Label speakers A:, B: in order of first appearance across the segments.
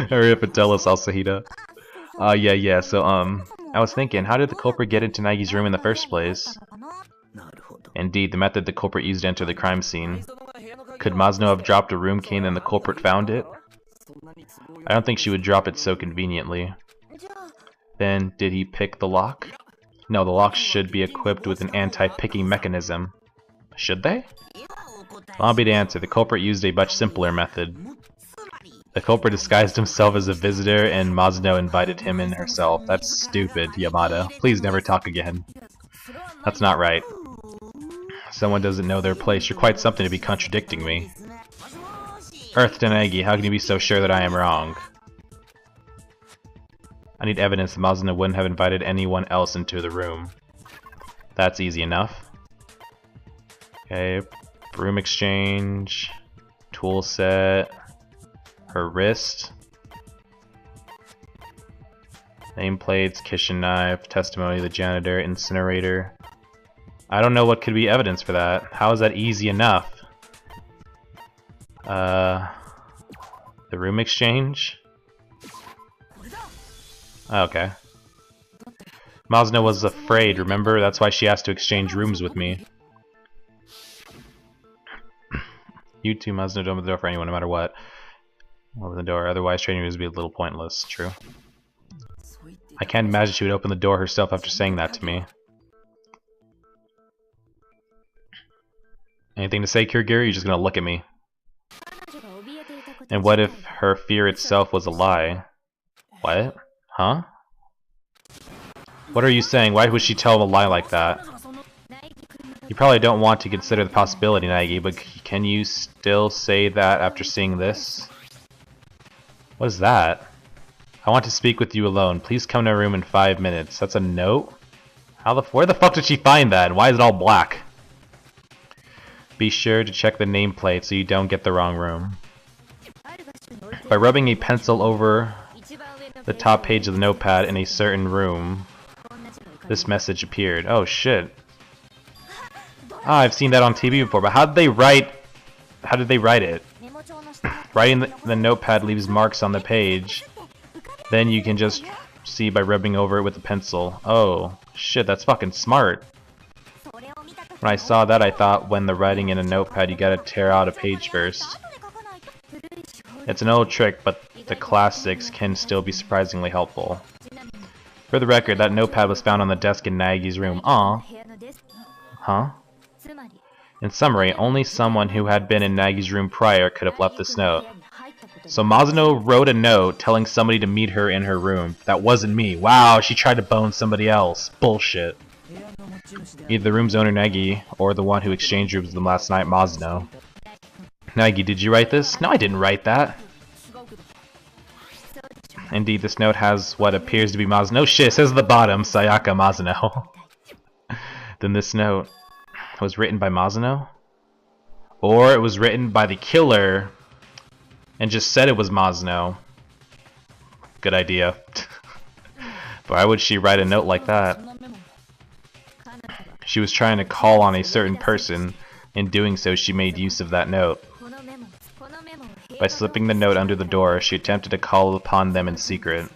A: Hurry up and tell us, Asahita. Yeah, so, I was thinking, how did the culprit get into Nagi's room in the first place? Indeed, the method the culprit used to enter the crime scene. Could Mazno have dropped a room key and then the culprit found it? I don't think she would drop it so conveniently. Then, did he pick the lock? No, the lock should be equipped with an anti-picking mechanism. Should they? I'll be the answer. The culprit used a much simpler method. The culprit disguised himself as a visitor and Mazno invited him in herself. That's stupid, Yamada. Please never talk again. That's not right. Someone doesn't know their place. You're quite something to be contradicting me. Earth Denegi, how can you be so sure that I am wrong? I need evidence that Mazno wouldn't have invited anyone else into the room. That's easy enough. Okay, room exchange, tool set, her wrist, nameplates, kitchen knife, testimony of the janitor, incinerator. I don't know what could be evidence for that. How is that easy enough? The room exchange? Okay. Mazno was afraid, remember? That's why she asked to exchange rooms with me. You two, Mazno, don't open the door for anyone, no matter what. Open the door, otherwise training rooms would be a little pointless. True. I can't imagine she would open the door herself after saying that to me. Anything to say, Kirigiri? You're just gonna look at me. And what if her fear itself was a lie? What? Huh? What are you saying? Why would she tell a lie like that? You probably don't want to consider the possibility, Nagi, but can you still say that after seeing this? What is that? I want to speak with you alone. Please come to my room in 5 minutes. That's a note? Where the fuck did she find that? And why is it all black? Be sure to check the nameplate so you don't get the wrong room. By rubbing a pencil over the top page of the notepad in a certain room, this message appeared. Oh shit. Ah, I've seen that on TV before, but how did they write it? Writing the notepad leaves marks on the page. Then you can just see by rubbing over it with a pencil. Oh, shit, that's fucking smart. When I saw that, I thought when the writing in a notepad, you gotta tear out a page first. It's an old trick, but the classics can still be surprisingly helpful. For the record, that notepad was found on the desk in Nagi's room. Aw. Huh? In summary, only someone who had been in Nagi's room prior could have left this note. So Mazno wrote a note telling somebody to meet her in her room. That wasn't me. Wow, she tried to bone somebody else. Bullshit. Either the room's owner, Nagi, or the one who exchanged rooms with them last night, Mazno. Nagi, did you write this? No, I didn't write that. Indeed, this note has what appears to be Mazno. No shit, it says at the bottom, Sayaka Mazno. Then this note was written by Mazno? Or it was written by the killer and just said it was Mazno. Good idea. Why would she write a note like that? She was trying to call on a certain person. In doing so, she made use of that note. By slipping the note under the door, she attempted to call upon them in secret.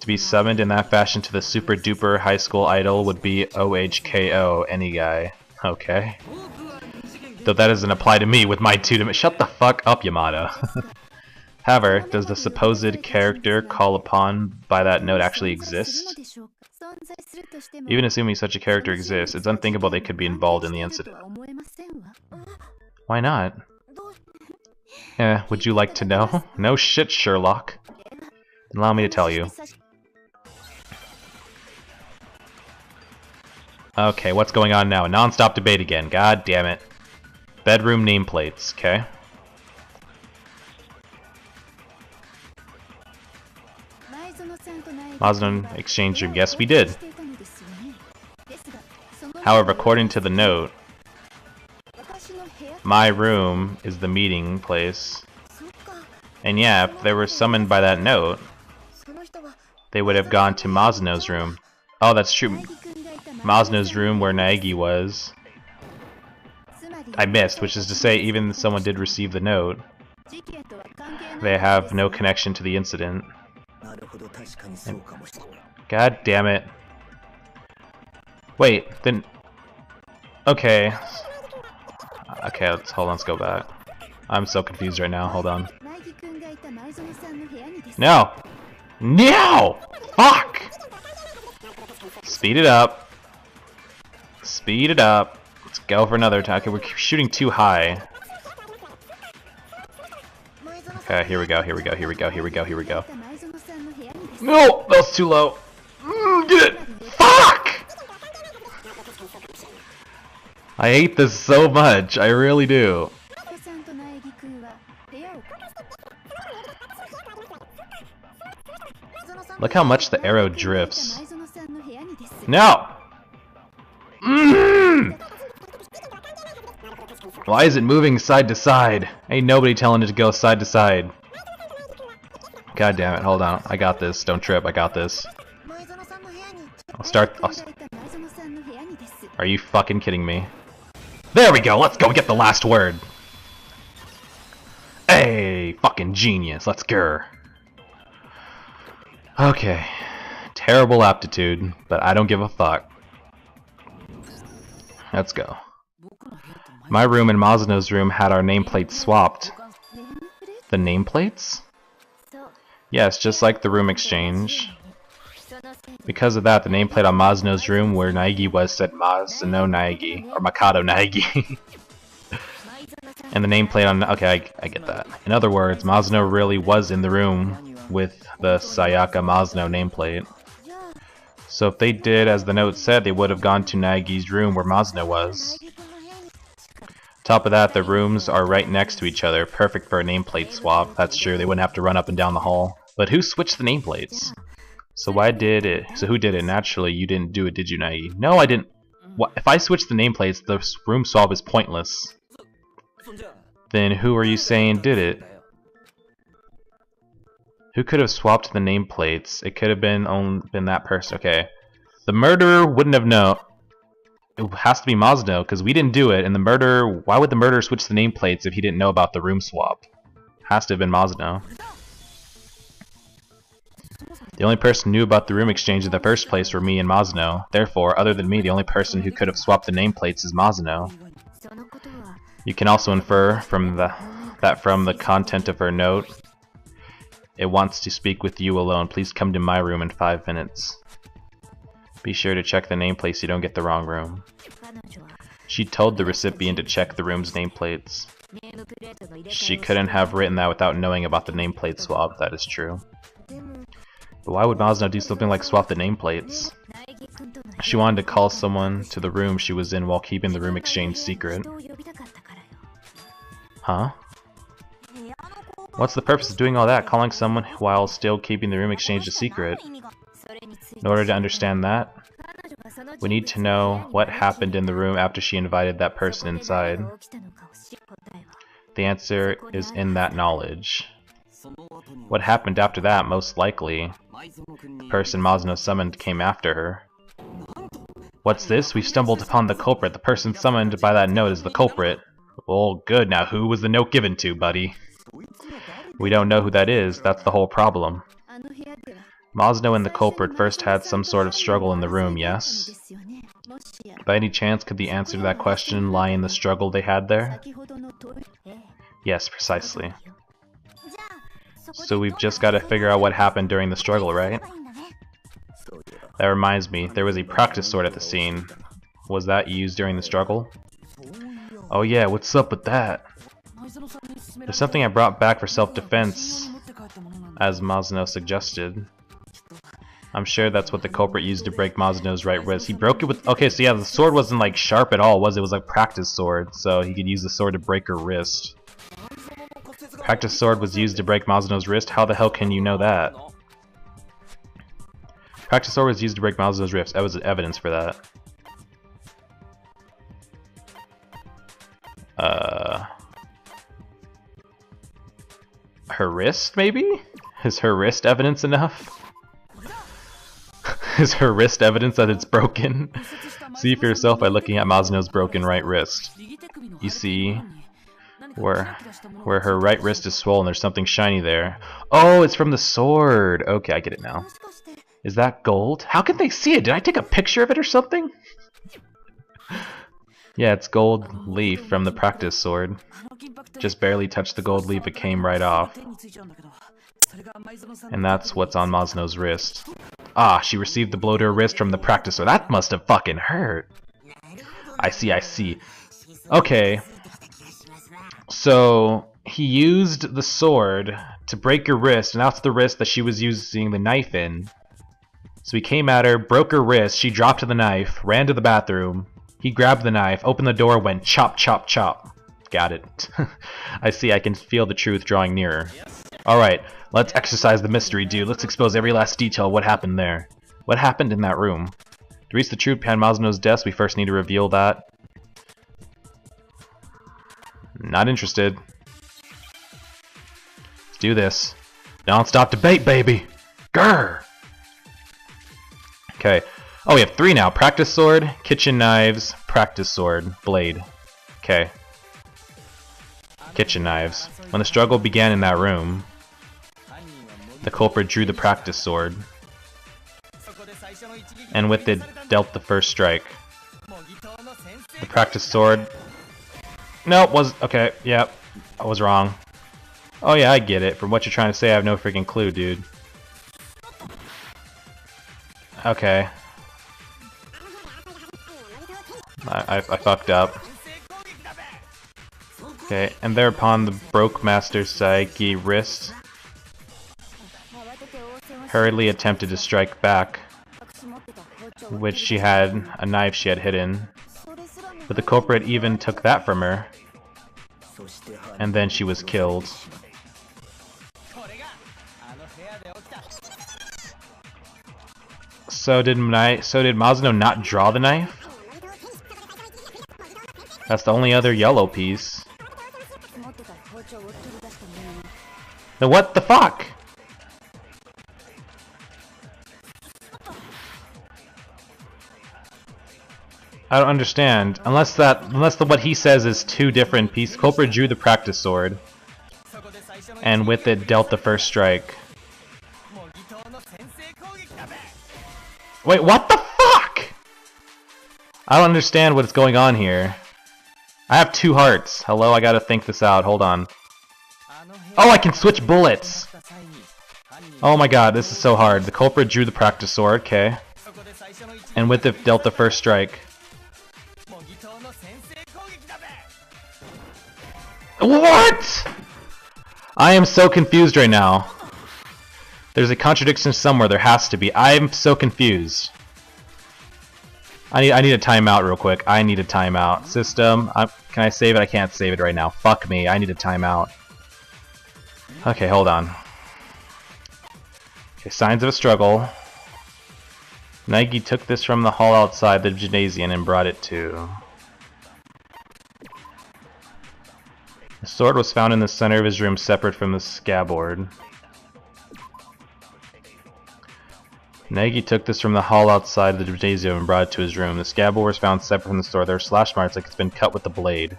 A: To be summoned in that fashion to the super duper high school idol would be OHKO, any guy. Okay. Though that doesn't apply to me with my Shut the fuck up, Yamada. However, does the supposed character called upon by that note actually exist? Even assuming such a character exists, it's unthinkable they could be involved in the incident. Why not? Would you like to know? No shit, Sherlock. Allow me to tell you. Okay, what's going on now? A non-stop debate again. God damn it. Bedroom nameplates, okay. Mazno exchanged room. Yes, we did. However, according to the note, my room is the meeting place. And yeah, if they were summoned by that note, they would have gone to Mazno's room. Oh, that's true. Mazno's room where Nagi was. I missed, which is to say, even if someone did receive the note, They have no connection to the incident. And, God damn it. Wait, then... Okay. Okay, hold on, let's go back. I'm so confused right now, hold on. No! No! Fuck! Speed it up. Speed it up. Let's go for another attack. Okay, we're shooting too high. Okay, here we go, here we go, here we go, here we go, here we go. No! That was too low. Get it! Fuck! I hate this so much. I really do. Look how much the arrow drifts. No! Why is it moving side to side? Ain't nobody telling it to go side to side. God damn it, hold on. I got this. Don't trip, I got this. Are you fucking kidding me? There we go, let's go get the last word. Hey, fucking genius, let's go. Okay. Terrible aptitude, but I don't give a fuck. Let's go. My room and Mazano's room had our nameplates swapped. The nameplates? Yes, just like the room exchange. Because of that, the nameplate on Mazano's room where Naegi was said Mazano Naegi, or Mikado Naegi. And the nameplate on... Okay, I get that. In other words, Mazano really was in the room with the Sayaka Mazano nameplate. So if they did as the note said, they would have gone to Naegi's room where Mazano was. Top of that, the rooms are right next to each other, perfect for a nameplate swap. That's true, they wouldn't have to run up and down the hall. But who switched the nameplates? So why did it? So who did it? Naturally, you didn't do it, did you, Naegi? No, I didn't. What? If I switched the nameplates, the room swap is pointless. Then who are you saying did it? Who could have swapped the nameplates? It could have been that person. Okay. The murderer wouldn't have known. It has to be Mazano, because we didn't do it, and the murderer... Why would the murderer switch the nameplates if he didn't know about the room swap? Has to have been Mazano. The only person who knew about the room exchange in the first place were me and Mazano. Therefore, other than me, the only person who could have swapped the nameplates is Mazano. You can also infer from that from the content of her note, it wants to speak with you alone. Please come to my room in 5 minutes. Be sure to check the nameplates so you don't get the wrong room. She told the recipient to check the room's nameplates. She couldn't have written that without knowing about the nameplate swap, that is true. But why would Mazano do something like swap the nameplates? She wanted to call someone to the room she was in while keeping the room exchange secret. Huh? What's the purpose of doing all that, calling someone while still keeping the room exchange a secret? In order to understand that, we need to know what happened in the room after she invited that person inside. The answer is in that knowledge. What happened after that, most likely, the person Mazano summoned came after her. What's this? We've stumbled upon the culprit. The person summoned by that note is the culprit. Well, good. Now who was the note given to, buddy? We don't know who that is. That's the whole problem. Mazano and the culprit first had some sort of struggle in the room, yes? By any chance, could the answer to that question lie in the struggle they had there? Yes, precisely. So we've just got to figure out what happened during the struggle, right? That reminds me, there was a practice sword at the scene. Was that used during the struggle? Oh yeah, what's up with that? There's something I brought back for self-defense, as Mazano suggested. I'm sure that's what the culprit used to break Mazano's right wrist. He broke it with... Okay, so yeah, the sword wasn't like sharp at all, was it? It was like a practice sword, so he could use the sword to break her wrist. Practice sword was used to break Mazano's wrist? How the hell can you know that? Practice sword was used to break Mazano's wrist. That was evidence for that. Her wrist, maybe? Is her wrist evidence enough? Is her wrist evidence that it's broken? See for yourself by looking at Mazano's broken right wrist. You see, Where her right wrist is swollen, there's something shiny there. Oh, it's from the sword. Okay, I get it now. Is that gold? How can they see it? Did I take a picture of it or something? Yeah, it's gold leaf from the practice sword. Just barely touched the gold leaf, it came right off. And that's what's on Masuno's wrist. Ah, she received the blow to her wrist from the practice sword. That must have fucking hurt. I see, I see. Okay. So, he used the sword to break her wrist, and that's the wrist that she was using the knife in. So he came at her, broke her wrist, she dropped the knife, ran to the bathroom. He grabbed the knife, opened the door, went chop, chop, chop. Got it. I see, I can feel the truth drawing nearer. Alright, let's exercise the mystery, dude. Let's expose every last detail of what happened there. What happened in that room? To reach the truth behind Masuno's desk, we first need to reveal that. Not interested. Let's do this. Non-stop debate, baby! Grr! Okay. Oh, we have 3 now. Practice sword, kitchen knives, practice sword, blade. Okay. Kitchen knives. When the struggle began in that room, the culprit drew the practice sword, and with it dealt the first strike. The practice sword... Nope, was... Okay, yep. I was wrong. Oh yeah, I get it. From what you're trying to say, I have no freaking clue, dude. Okay. I fucked up. Okay, and thereupon the broke Master Saiki wrist hurriedly attempted to strike back, which she had a knife she had hidden. But the culprit even took that from her, and then she was killed. So did Masuno not draw the knife? That's the only other yellow piece. Then what the fuck? I don't understand. Unless what he says is 2 different pieces. Culprit drew the practice sword, and with it dealt the first strike. Wait, what the fuck? I don't understand what's going on here. I have 2 hearts. Hello, I gotta think this out. Hold on. Oh, I can switch bullets! Oh my god, this is so hard. The culprit drew the practice sword, okay. And with it dealt the first strike. What?! I am so confused right now. There's a contradiction somewhere. There has to be. I'm so confused. I need a timeout real quick. I need a timeout. System, can I save it? I can't save it right now. Fuck me. I need a timeout. Okay, hold on. Okay, signs of a struggle. Nike took this from the hall outside the gymnasium and brought it to... The sword was found in the center of his room, separate from the scabbard. Nagy took this from the hall outside the gymnasium and brought it to his room. The scabbard was found separate from the sword. There are slash marks like it's been cut with the blade.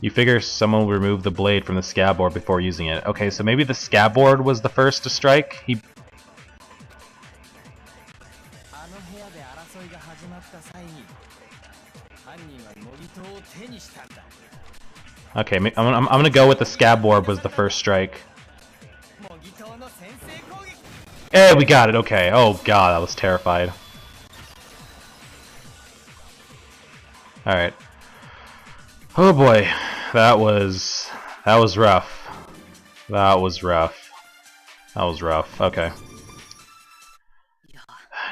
A: You figure someone will remove the blade from the scabbard before using it. Okay, so maybe the scabbard was the first to strike? Okay, I'm gonna go with the scabbard was the first strike. Hey, we got it, okay. Oh god, I was terrified. Alright. Oh boy, that was rough. That was rough. That was rough, okay.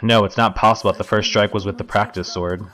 A: No, it's not possible that the first strike was with the practice sword.